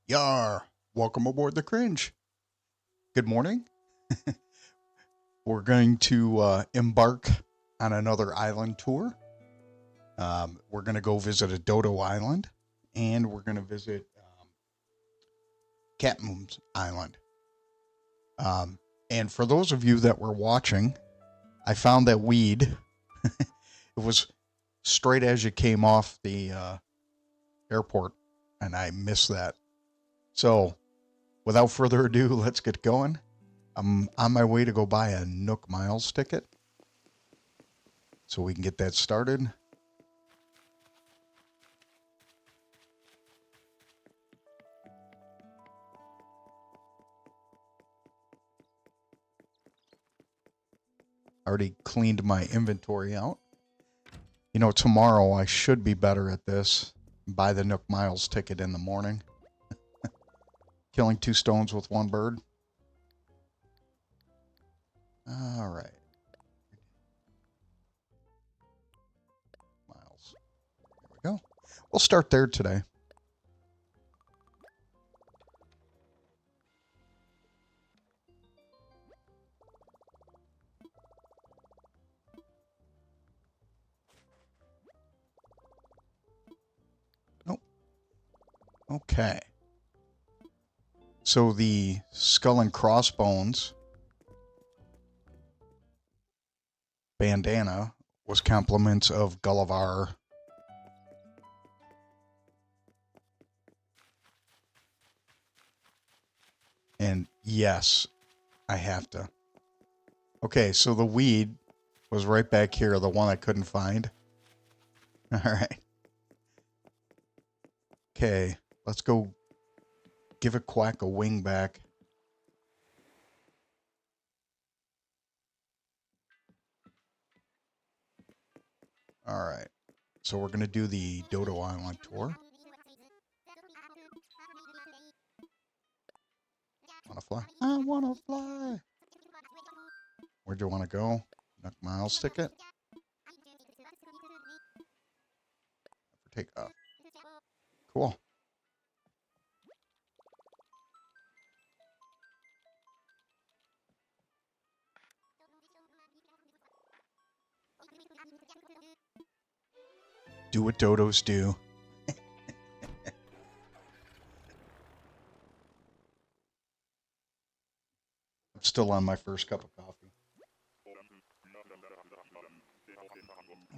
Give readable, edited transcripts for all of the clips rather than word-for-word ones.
Yar! Welcome aboard the Cringe. Good morning. We're going to embark on another island tour. We're going to go visit a Dodo Island, and we're going to visit Kapp'n Island. And for those of you that were watching, I found that weed. It was straight as you came off the airport, and I missed that. So, without further ado, let's get going. I'm on my way to go buy a Nook Miles ticket so we can get that started. Already cleaned my inventory out. You know, tomorrow I should be better at this. Buy the Nook Miles ticket in the morning. Killing two stones with one bird. All right. Miles. There we go. We'll start there today. Nope. Okay. So the skull and crossbones bandana was compliments of Gullivar. And yes, I have to. Okay, so the weed was right back here, the one I couldn't find. All right. Okay, let's go give a quack a wing back. All right. So we're going to do the Dodo Island tour. Want to fly? I want to fly. Where'd you want to go? Nook Miles ticket? For takeoff. Cool. Do what dodos do. I'm still on my first cup of coffee.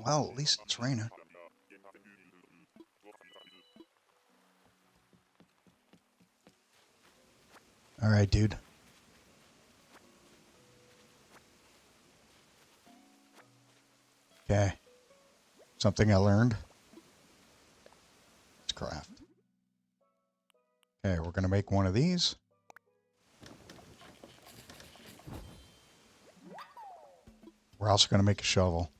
Well, at least it's raining. All right, dude. Okay. Something I learned. It's craft. Okay, we're going to make one of these. We're also going to make a shovel.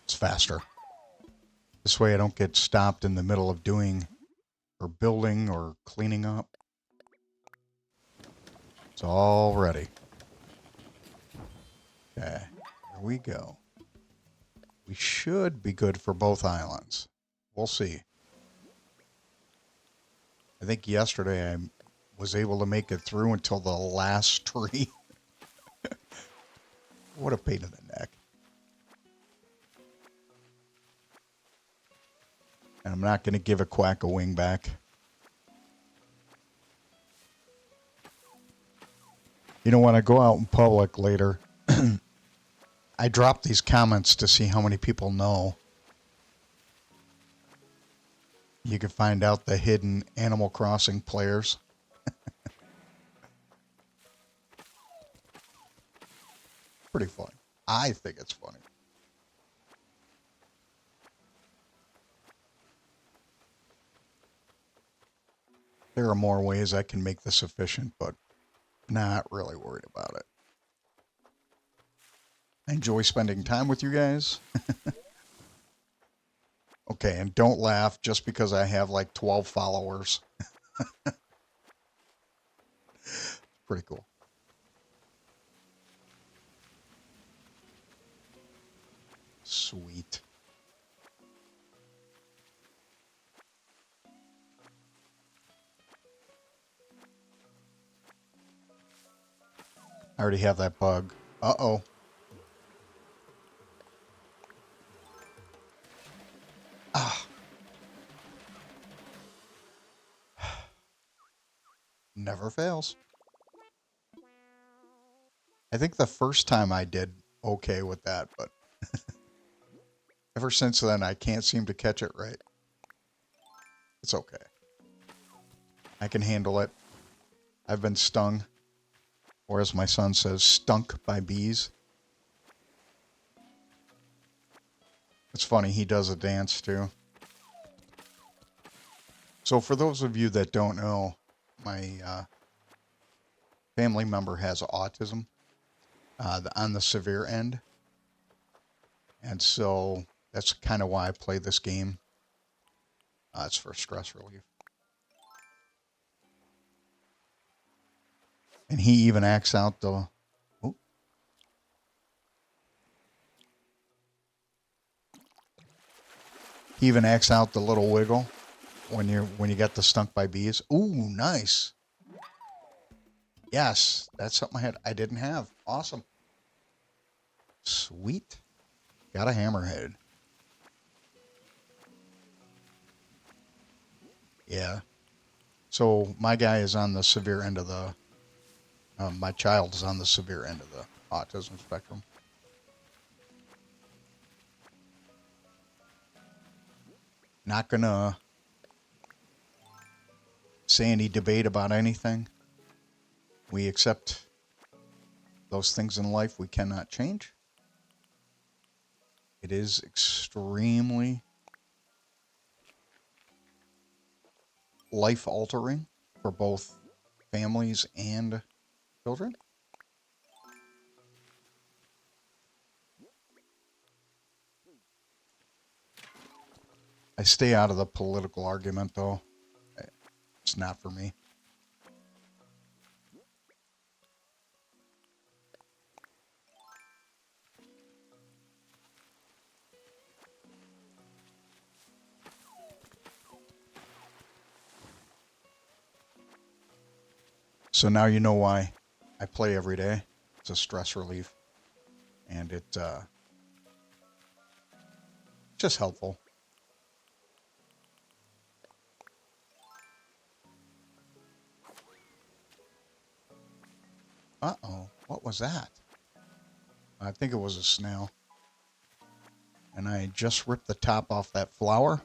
It's faster. This way I don't get stopped in the middle of doing or building or cleaning up. It's all ready. Okay, here we go. We should be good for both islands. We'll see. I think yesterday I was able to make it through until the last tree. What a pain in the neck. And I'm not going to give a quack a wing back. You know, when I go out in public later, I drop these comments to see how many people know. You can find out the hidden Animal Crossing players. Pretty funny. I think it's funny. There are more ways I can make this efficient, but not really worried about it. I enjoy spending time with you guys. Okay, and don't laugh just because I have like 12 followers. Pretty cool. Sweet. I already have that bug. Uh-oh. Ah. Never fails. I think the first time I did okay with that, but ever since then, I can't seem to catch it right. It's okay. I can handle it. I've been stung, or as my son says, stunk by bees. It's funny, he does a dance too. So for those of you that don't know, my family member has autism on the severe end. And so that's kind of why I play this game. It's for stress relief. And he even acts out the... Oh, he even acts out the little wiggle when you get the stunk by bees. Ooh, nice. Yes, that's something I didn't have. Awesome. Sweet. Got a hammerhead. Yeah. So my guy is on the severe end of the... my child is on the severe end of the autism spectrum. Not gonna say any debate about anything. We accept those things in life we cannot change. It is extremely life altering for both families and children. I stay out of the political argument, though. It's not for me. So now you know why I play every day. It's a stress relief, and it's just helpful. Uh-oh, what was that? I think it was a snail. And I just ripped the top off that flower.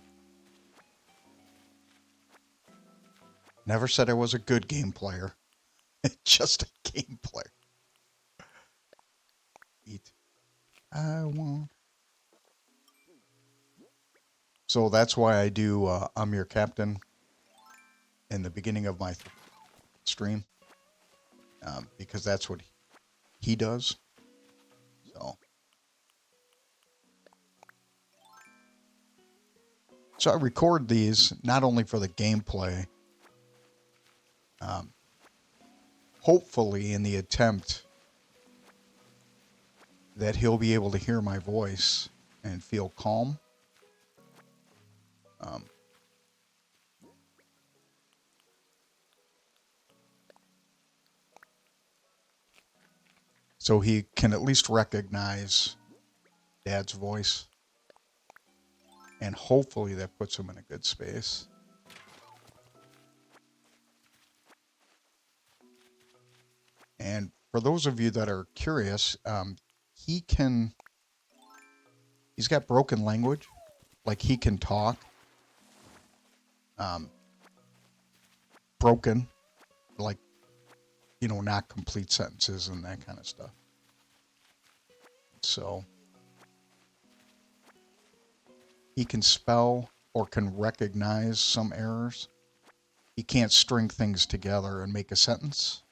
Never said I was a good game player. Just a game player. Eat. I want. So that's why I do I'm Your Captain in the beginning of my stream. Because that's what he does. So I record these not only for the gameplay, hopefully in the attempt that he'll be able to hear my voice and feel calm. So he can at least recognize Dad's voice. And hopefully that puts him in a good space. And for those of you that are curious, he's got broken language. Like he can talk. Broken. Like, not complete sentences and that kind of stuff. So he can spell or can recognize some errors. He can't string things together and make a sentence.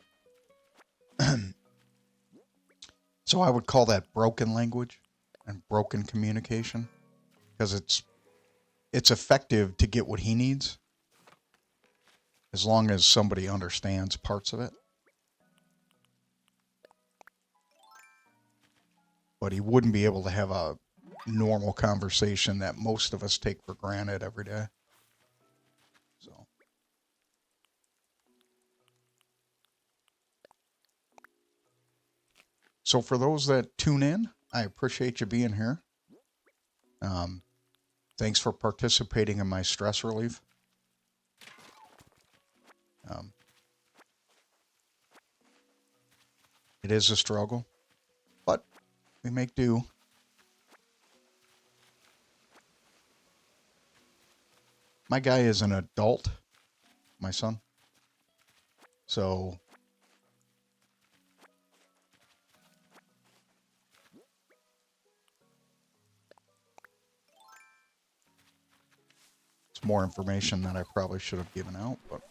So I would call that broken language and broken communication, because it's effective to get what he needs as long as somebody understands parts of it. But he wouldn't be able to have a normal conversation that most of us take for granted every day. So So for those that tune in, I appreciate you being here. Thanks for participating in my stress relief. It is a struggle, but we make do. My guy is an adult, my son. So it's more information that I probably should have given out, but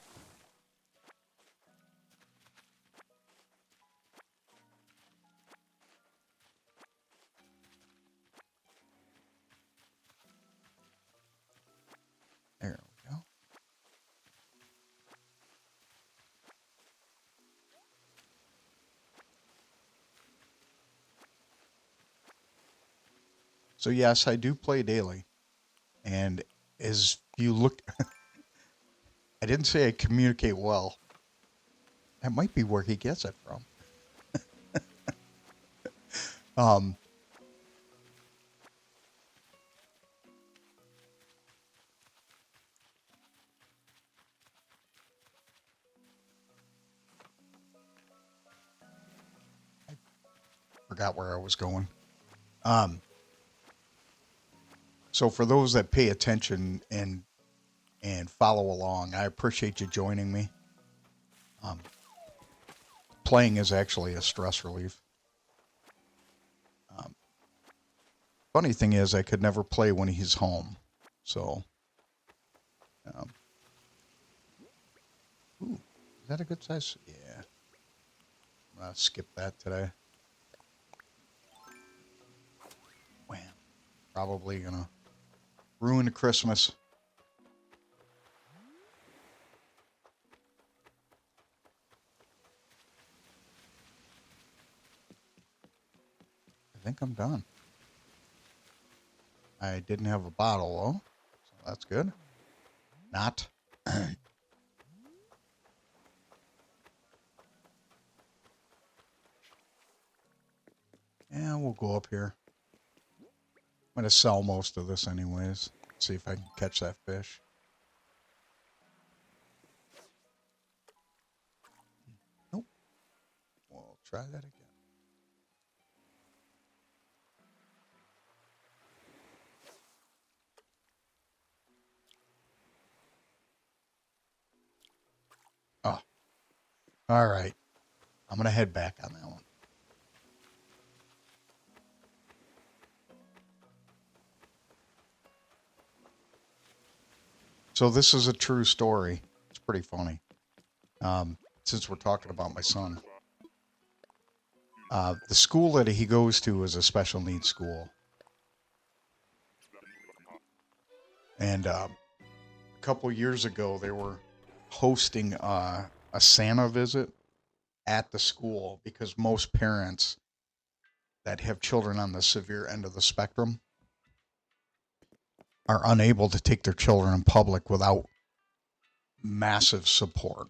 there we go. So yes, I do play daily. And as you look, I didn't say I communicate well. That might be where he gets it from. Forgot where I was going. So for those that pay attention and follow along, I appreciate you joining me. Playing is actually a stress relief. Funny thing is, I could never play when he's home. So, ooh, is that a good size? Yeah. I'm going to skip that today. Wham. Probably going to ruin the Christmas. I think I'm done. I didn't have a bottle, though, so that's good. Not. Yeah, we'll go up here. I'm going to sell most of this anyways. See if I can catch that fish. Nope. We'll try that again. Oh, all right. I'm going to head back on that one. So this is a true story. It's pretty funny. Since we're talking about my son. The school that he goes to is a special needs school. And a couple years ago, they were hosting a Santa visit at the school because most parents that have children on the severe end of the spectrum are unable to take their children in public without massive support.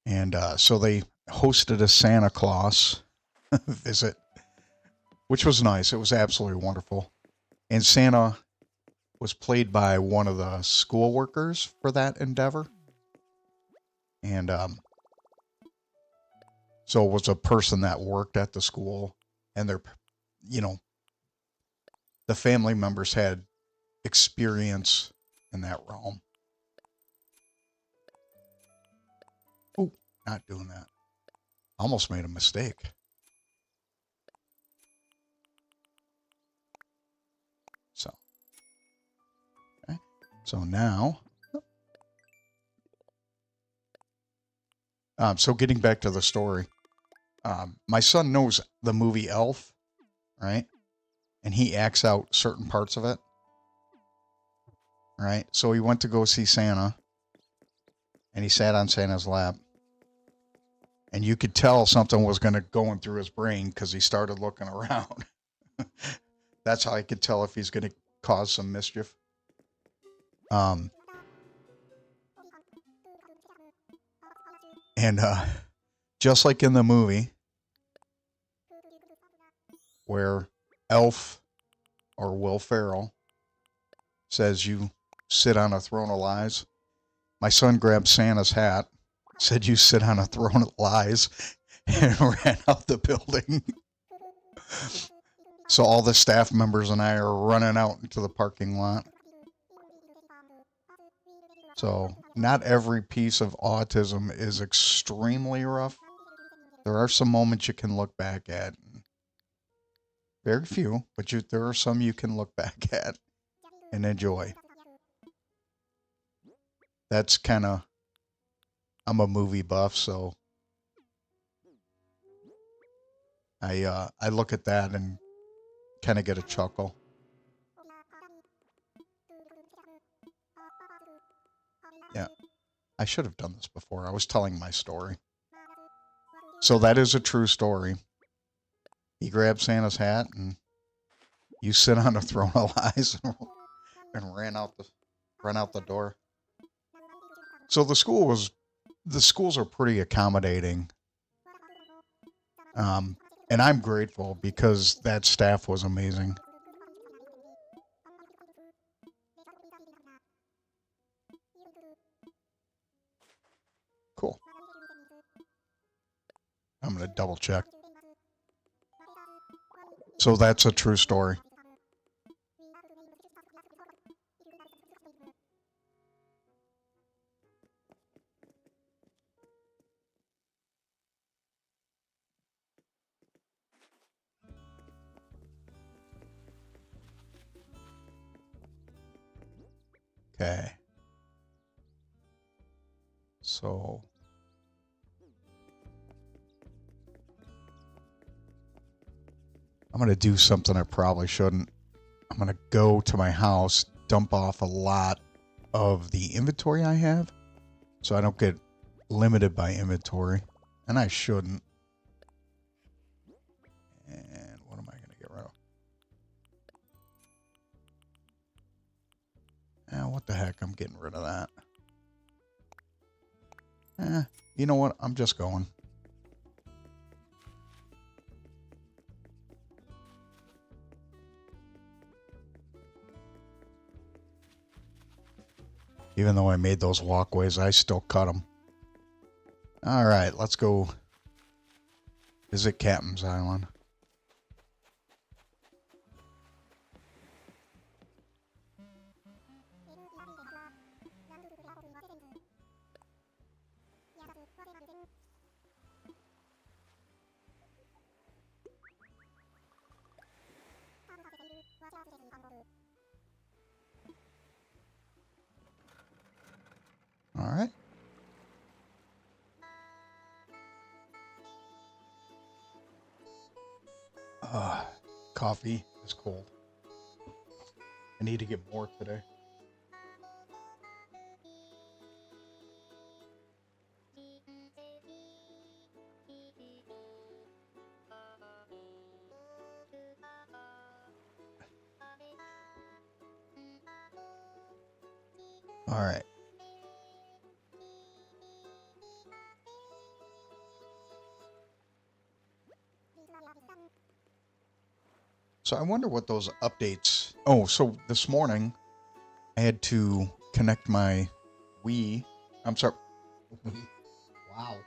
And so they hosted a Santa Claus visit, which was nice. It was absolutely wonderful. And Santa was played by one of the school workers for that endeavor. And so it was a person that worked at the school, and they're, the family members had experience in that realm. Oh, not doing that. Almost made a mistake. So, okay. So now, so getting back to the story, my son knows the movie Elf, right? And he acts out certain parts of it, right? So he went to go see Santa, and he sat on Santa's lap. And you could tell something was going to go in through his brain because he started looking around. That's how I could tell if he's going to cause some mischief. And just like in the movie, where Elf or Will Ferrell says you sit on a throne of lies. My son grabbed Santa's hat, said you sit on a throne of lies, and ran out the building. So all the staff members and I are running out into the parking lot. So not every piece of autism is extremely rough. There are some moments you can look back at. Very few, but there are some you can look back at and enjoy. That's kind of, I'm a movie buff, so I look at that and kind of get a chuckle. Yeah, I should have done this before. I was telling my story. So that is a true story. He grabbed Santa's hat and you sit on a throne of lies and ran out the door. So the schools are pretty accommodating. And I'm grateful because that staff was amazing. Cool. I'm going to double check. So that's a true story. Okay. So I'm going to do something I probably shouldn't. I'm going to go to my house, dump off a lot of the inventory I have so I don't get limited by inventory. And I shouldn't. And what am I going to get rid of? What the heck? I'm getting rid of that. You know what? I'm just going. Even though I made those walkways, I still cut them. All right, let's go visit Captain's Island. All right. Coffee is cold. I need to get more today. All right. So I wonder what those updates... Oh, so this morning I had to connect my Wii... I'm sorry. Wow.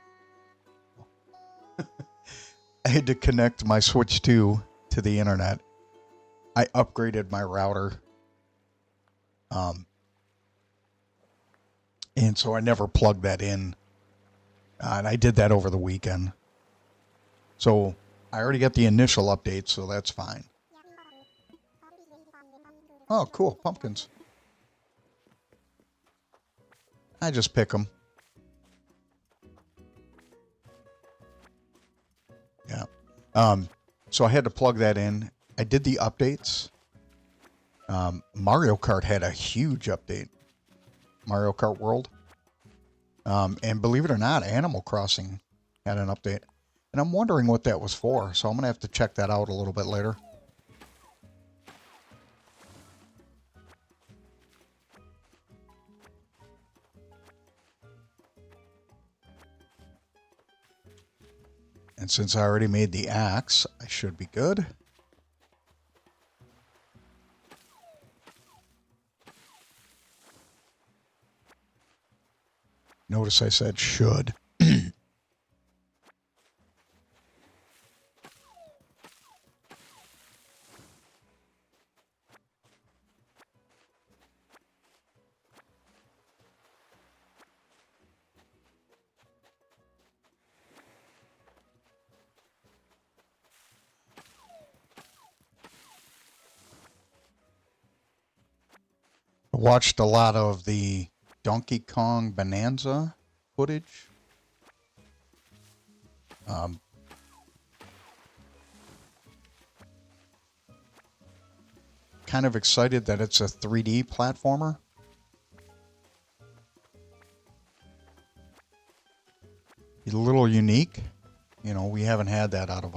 I had to connect my Switch 2 to the internet. I upgraded my router. And so I never plugged that in. And I did that over the weekend. So I already got the initial update, so that's fine. Oh, cool. Pumpkins. I just pick them. Yeah. So I had to plug that in. I did the updates. Mario Kart had a huge update. Mario Kart World. And believe it or not, Animal Crossing had an update. And I'm wondering what that was for, so I'm going to have to check that out a little bit later. And since I already made the axe, I should be good. Notice I said should. Watched a lot of the Donkey Kong Bonanza footage. Kind of excited that it's a 3D platformer. It's a little unique. You know, we haven't had that out of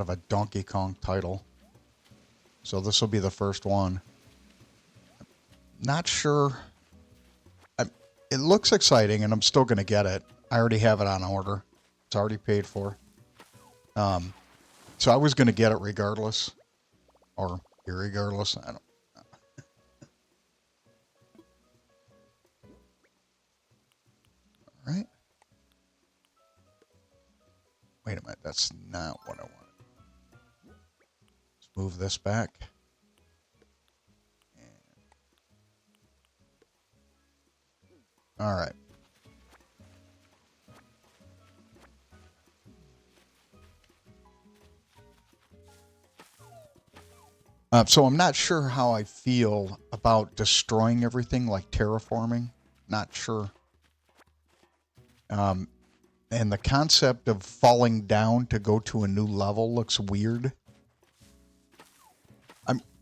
a Donkey Kong title. So this will be the first one. Not sure. It looks exciting, and I'm still going to get it. I already have it on order. It's already paid for. So I was going to get it regardless, or irregardless. I don't know. All right. Wait a minute. That's not what I wanted. Let's move this back. All right. So I'm not sure how I feel about destroying everything, like terraforming. Not sure. And the concept of falling down to go to a new level looks weird.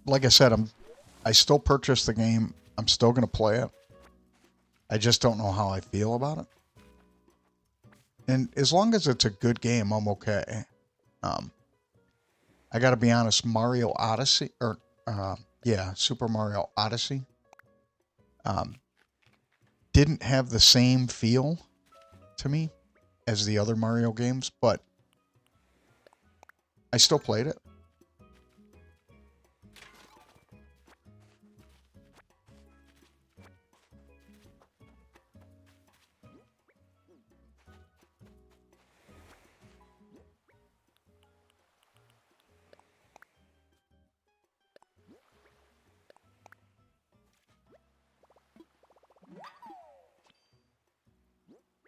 Like I said, I still purchased the game. I'm still going to play it. I just don't know how I feel about it. And as long as it's a good game, I'm okay. I got to be honest, Mario Odyssey, Super Mario Odyssey, didn't have the same feel to me as the other Mario games, but I still played it.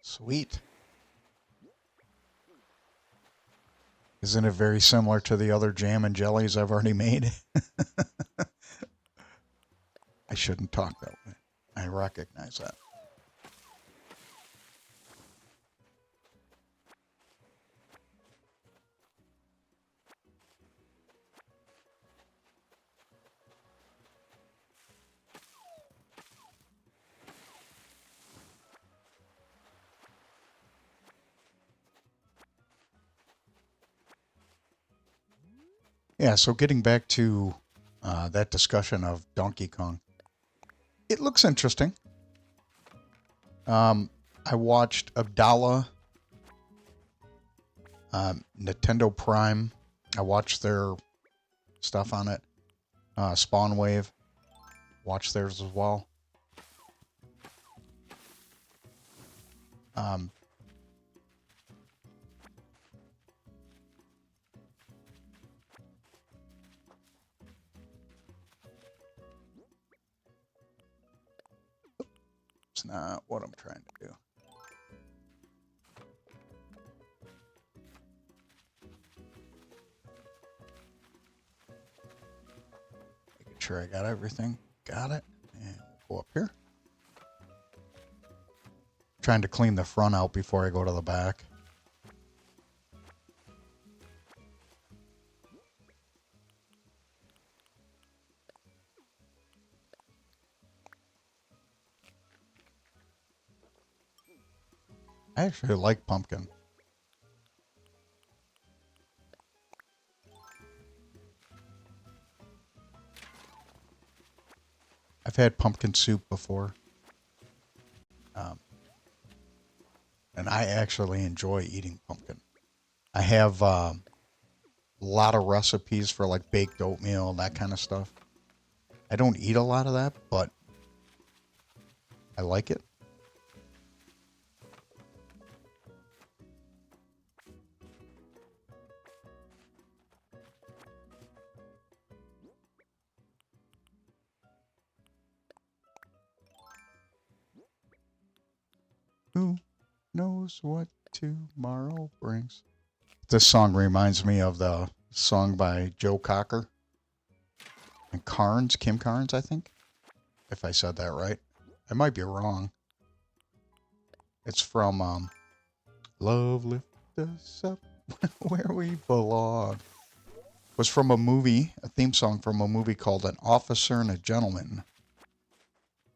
Sweet. Isn't it very similar to the other jam and jellies I've already made? I shouldn't talk that way. I recognize that. Yeah, so getting back to that discussion of Donkey Kong, it looks interesting. I watched Abdallah, Nintendo Prime. I watched their stuff on it. Spawn Wave, watched theirs as well. It's not what I'm trying to do. Making sure I got everything. Got it. And we'll go up here. Trying to clean the front out before I go to the back. I actually like pumpkin. I've had pumpkin soup before. And I actually enjoy eating pumpkin. I have a lot of recipes for like baked oatmeal and that kind of stuff. I don't eat a lot of that, but I like it. Who knows what tomorrow brings? This song reminds me of the song by Joe Cocker and Carnes, Kim Carnes, I think, if I said that right. I might be wrong. It's from Love Lift Us Up Where We Belong. It was from a movie, a theme song from a movie called An Officer and a Gentleman.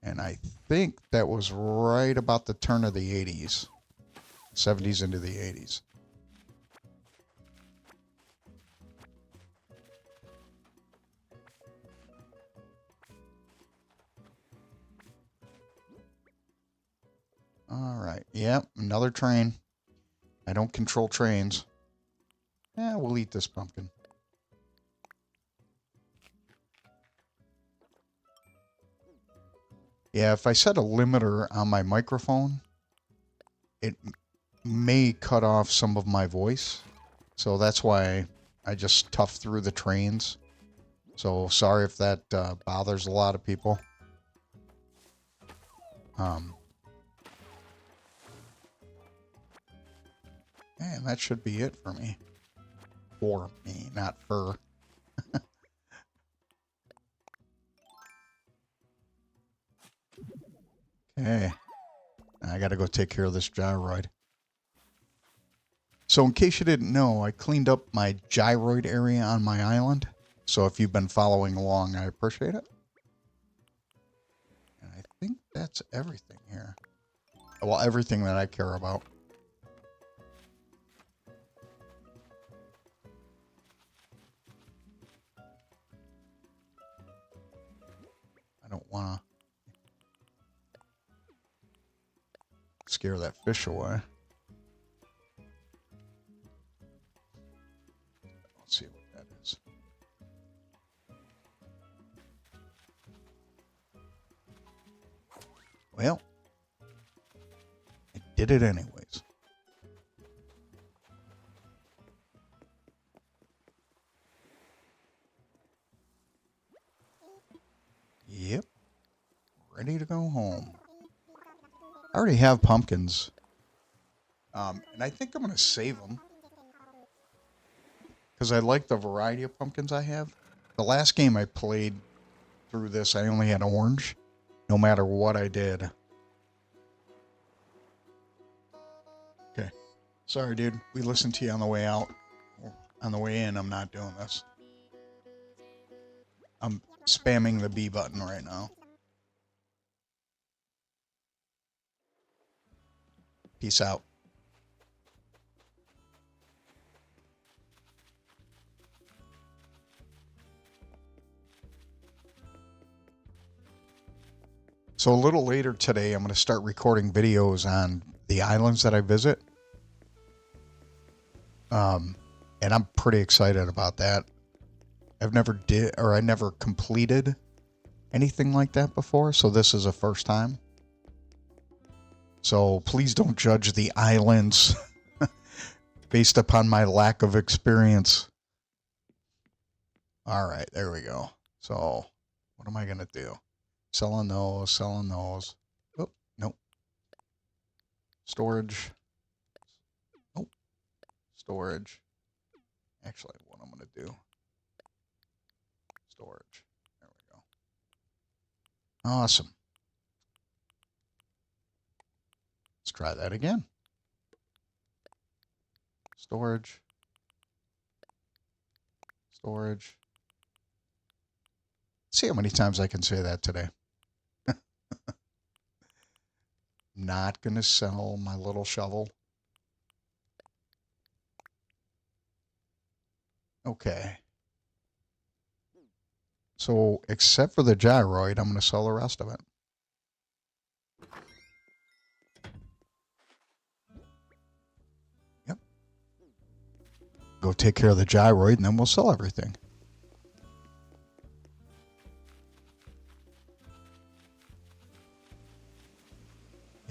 And I think that was right about the turn of the 80s. 70s into the 80s. All right. Yep, another train. I don't control trains. Yeah, we'll eat this pumpkin. Yeah, if I set a limiter on my microphone, it may cut off some of my voice. So that's why I just tough through the trains. So sorry if that bothers a lot of people. And that should be it for me. For me, not for. Okay. I gotta go take care of this gyroid. So in case you didn't know, I cleaned up my gyroid area on my island. So if you've been following along, I appreciate it. And I think that's everything here. Well, everything that I care about. I don't want to scare that fish away. Let's see what that is. Well, I did it anyways. Yep. Ready to go home. I already have pumpkins. And I think I'm going to save them. Because I like the variety of pumpkins I have. The last game I played through this, I only had orange. No matter what I did. Okay. Sorry, dude. We listened to you on the way out. On the way in, I'm not doing this. I'm spamming the B button right now. Peace out. So a little later today, I'm going to start recording videos on the islands that I visit. And I'm pretty excited about that. I never completed anything like that before, so this is a first time. So please don't judge the islands based upon my lack of experience. All right, there we go. So what am I going to do? Selling those. Oh, nope. Storage. Nope. Storage. Actually, what I'm going to do. Storage. There we go. Awesome. Let's try that again. Storage. Storage. Let's see how many times I can say that today. Not going to sell my little shovel. Okay. So, except for the gyroid, I'm going to sell the rest of it. Yep. Go take care of the gyroid, and then we'll sell everything.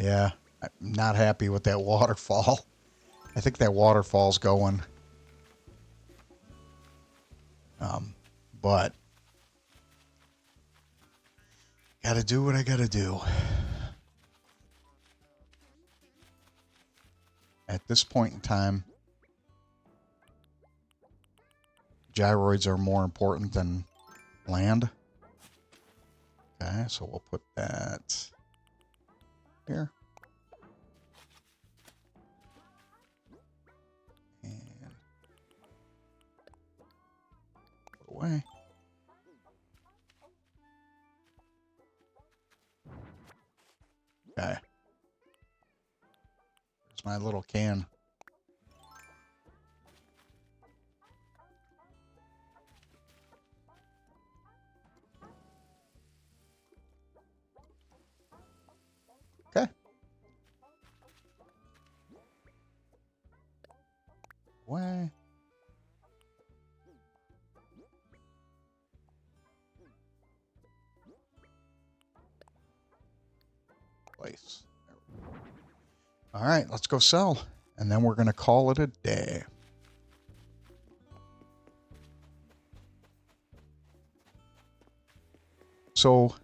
Yeah, I'm not happy with that waterfall. I think that waterfall's going. But gotta do what I gotta do. At this point in time, gyroids are more important than land. Okay, so we'll put that here. And put away. Okay. There's my little can. Okay. Away. Place. All right, let's go sell. And then we're going to call it a day. So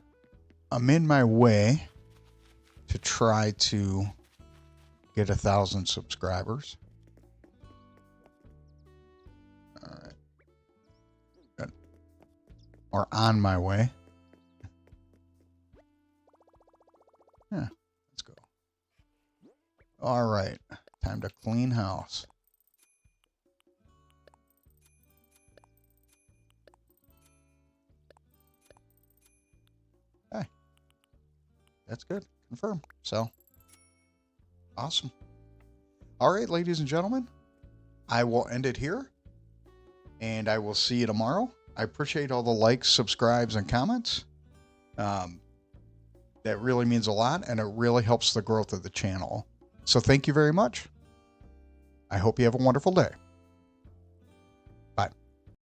I'm in my way to try to get 1,000 subscribers. All right. Good. Or on my way. Yeah, let's go. All right. Time to clean house. Hey. That's good. Confirm. So, awesome. All right, ladies and gentlemen, I will end it here, and I will see you tomorrow. I appreciate all the likes, subscribes, and comments. That really means a lot, and it really helps the growth of the channel. So thank you very much. I hope you have a wonderful day.